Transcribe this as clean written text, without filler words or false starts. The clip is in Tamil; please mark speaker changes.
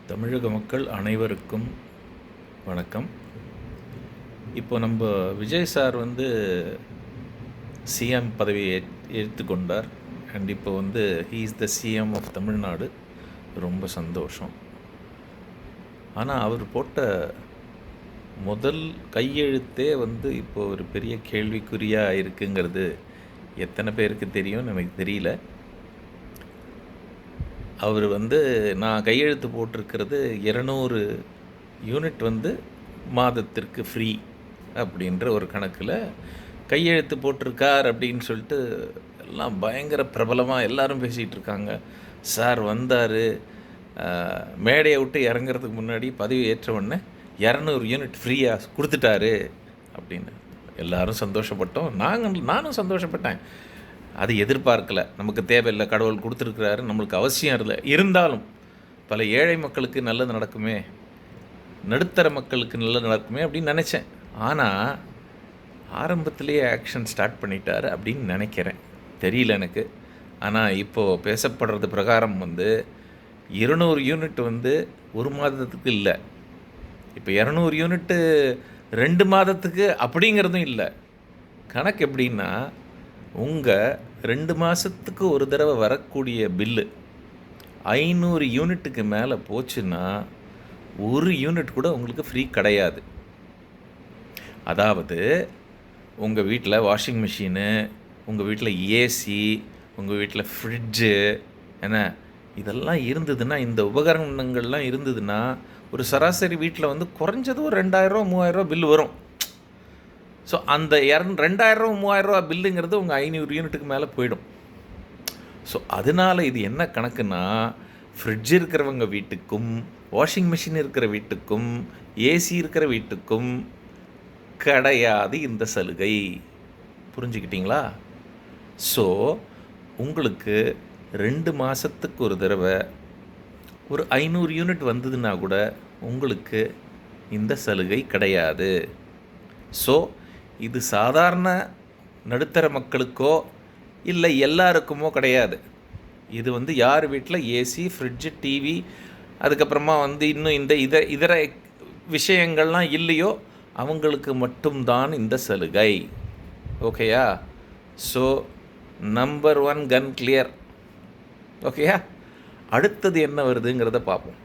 Speaker 1: தமிழக மக்கள் அனைவருக்கும் வணக்கம். இப்போ நம்ம விஜய் சார் வந்து சிஎம் பதவியை ஏற்றுக்கொண்டார். அண்ட் இப்போ வந்து he is the CM of Tamil Nadu. ரொம்ப சந்தோஷம். ஆனால் அவர் போட்ட முதல் கையெழுத்தே வந்து இப்போ ஒரு பெரிய கேள்விக்குறியாக இருக்குங்கிறது எத்தனை பேருக்கு தெரியும்னு எனக்கு தெரியல. அவர் வந்து நான் கையெழுத்து போட்டிருக்கிறது 200 யூனிட் வந்து மாதத்திற்கு ஃப்ரீ அப்படின்ற ஒரு கணக்கில் கையெழுத்து போட்டிருக்கார் அப்படின்னு சொல்லிட்டு எல்லாம் பயங்கர பிரபலமாக எல்லாரும் பேசிகிட்டு இருக்காங்க. சார் வந்தார், மேடையை விட்டு இறங்குறதுக்கு முன்னாடி பதவி ஏற்ற உடனே 200 யூனிட் ஃப்ரீயாக கொடுத்துட்டாரு அப்படின்னு எல்லாரும் சந்தோஷப்பட்டோம். நானும் சந்தோஷப்பட்டேன். அது எதிர்பார்க்கலை, நமக்கு தேவையில்லை, கடவுள் கொடுத்துருக்கிறாரு, நம்மளுக்கு அவசியம் இல்லை. இருந்தாலும் பல ஏழை மக்களுக்கு நல்லது நடக்குமே, நடுத்தர மக்களுக்கு நல்லது நடக்குமே அப்படின்னு நினச்சேன். ஆனால் ஆரம்பத்திலேயே ஆக்ஷன் ஸ்டார்ட் பண்ணிட்டார் அப்படின்னு நினைக்கிறேன், தெரியல எனக்கு. ஆனால் இப்போது பேசப்படுறது பிரகாரம் வந்து 200 யூனிட் வந்து ஒரு மாதத்துக்கு இல்லை, இப்போ 200 யூனிட்டு 2 மாதத்துக்கு அப்படிங்கிறதும் இல்லை. கணக்கு எப்படின்னா, உங்கள் 2 மாதத்துக்கு ஒரு தடவை வரக்கூடிய பில்லு 500 யூனிட்டுக்கு மேலே போச்சுன்னா 1 யூனிட் கூட உங்களுக்கு ஃப்ரீ கிடையாது. அதாவது உங்கள் வீட்டில் வாஷிங் மிஷினு, உங்கள் வீட்டில் ஏசி, உங்கள் வீட்டில் ஃப்ரிட்ஜு, என்ன இதெல்லாம் இருந்ததுன்னா, இந்த உபகரணங்கள்லாம் இருந்ததுன்னா ஒரு சராசரி வீட்டில் வந்து குறைஞ்சது ஒரு 2000 3000 பில்லு வரும். ஸோ அந்த 2000 3000 பில்லுங்கிறது உங்கள் 500 யூனிட்டுக்கு மேலே போயிடும். ஸோ அதனால் இது என்ன கணக்குன்னா, ஃப்ரிட்ஜ் இருக்கிறவங்க வீட்டுக்கும், வாஷிங் மிஷின் இருக்கிற வீட்டுக்கும், ஏசி இருக்கிற வீட்டுக்கும் கிடையாது இந்த சலுகை. புரிஞ்சுக்கிட்டீங்களா? ஸோ உங்களுக்கு 2 மாதத்துக்கு ஒரு தடவை ஒரு 500 யூனிட் வந்ததுன்னா கூட உங்களுக்கு இந்த சலுகை கிடையாது. ஸோ இது சாதாரண நடுத்தர மக்களுக்கோ இல்லை எல்லாருக்குமோ கிடையாது. இது வந்து யார் வீட்டில் ஏசி, ஃப்ரிட்ஜு, டிவி, அதுக்கப்புறமா வந்து இன்னும் இந்த இதர விஷயங்கள்லாம் இல்லையோ அவங்களுக்கு மட்டும்தான் இந்த சலுகை. ஓகேயா? ஸோ நம்பர் 1 கன் கிளியர். ஓகேயா? அடுத்தது என்ன வருதுங்கிறத பார்ப்போம்.